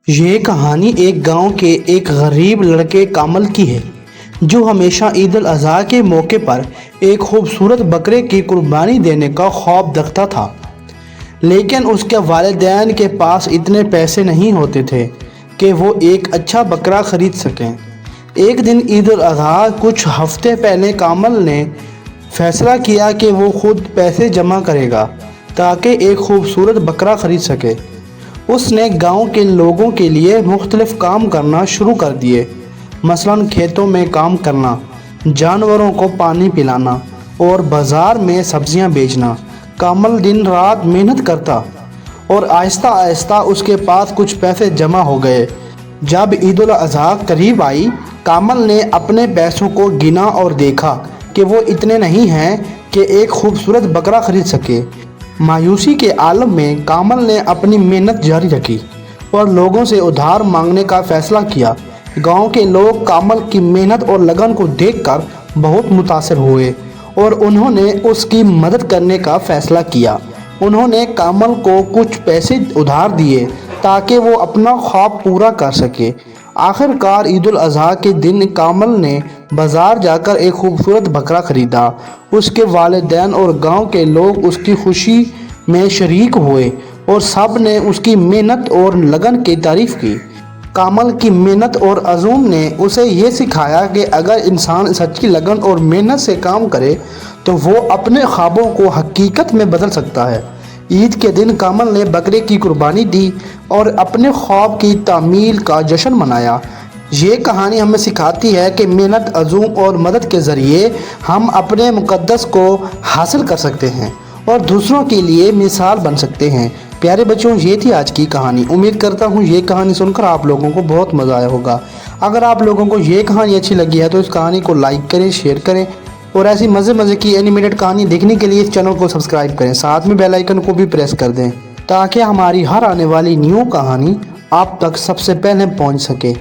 یہ کہانی ایک گاؤں کے ایک غریب لڑکے کامل کی ہے جو ہمیشہ عید الاضحیٰ کے موقع پر ایک خوبصورت بکرے کی قربانی دینے کا خواب دیکھتا تھا، لیکن اس کے والدین کے پاس اتنے پیسے نہیں ہوتے تھے کہ وہ ایک اچھا بکرا خرید سکیں۔ ایک دن عید الاضحیٰ کچھ ہفتے پہلے کامل نے فیصلہ کیا کہ وہ خود پیسے جمع کرے گا تاکہ ایک خوبصورت بکرا خرید سکے۔ اس نے گاؤں کے لوگوں کے لیے مختلف کام کرنا شروع کر دیے، مثلاً کھیتوں میں کام کرنا، جانوروں کو پانی پلانا اور بازار میں سبزیاں بیچنا۔ کامل دن رات محنت کرتا اور آہستہ آہستہ اس کے پاس کچھ پیسے جمع ہو گئے۔ جب عید الاضحیٰ قریب آئی، کامل نے اپنے پیسوں کو گنا اور دیکھا کہ وہ اتنے نہیں ہیں کہ ایک خوبصورت بکرا خرید سکے۔ مایوسی کے عالم میں کامل نے اپنی محنت جاری رکھی اور لوگوں سے ادھار مانگنے کا فیصلہ کیا۔ گاؤں کے لوگ کامل کی محنت اور لگن کو دیکھ کر بہت متاثر ہوئے اور انہوں نے اس کی مدد کرنے کا فیصلہ کیا۔ انہوں نے کامل کو کچھ پیسے ادھار دیے تاکہ وہ اپنا خواب پورا کر سکے۔ آخر کار عید الاضحیٰ کے دن کامل نے بازار جا کر ایک خوبصورت بکرا خریدا۔ اس کے والدین اور گاؤں کے لوگ اس کی خوشی میں شریک ہوئے اور سب نے اس کی محنت اور لگن کی تعریف کی۔ کامل کی محنت اور عزم نے اسے یہ سکھایا کہ اگر انسان سچی لگن اور محنت سے کام کرے تو وہ اپنے خوابوں کو حقیقت میں بدل سکتا ہے۔ عید کے دن کامل نے بکرے کی قربانی دی اور اپنے خواب کی تعمیل کا جشن منایا۔ یہ کہانی ہمیں سکھاتی ہے کہ محنت، عزم اور مدد کے ذریعے ہم اپنے مقصد کو حاصل کر سکتے ہیں اور دوسروں کے لیے مثال بن سکتے ہیں۔ پیارے بچوں، یہ تھی آج کی کہانی۔ امید کرتا ہوں یہ کہانی سن کر آپ لوگوں کو بہت مزہ آیا ہوگا۔ اگر آپ لوگوں کو یہ کہانی اچھی لگی ہے تو اس کہانی کو لائک کریں، شیئر کریں اور ایسی مزے کی اینیمیٹڈ کہانی دیکھنے کے لیے اس چینل کو سبسکرائب کریں، ساتھ میں بیل آئیکن کو بھی پریس کر دیں تاکہ ہماری ہر آنے والی نیو کہانی آپ تک سب سے پہلے پہنچ سکے۔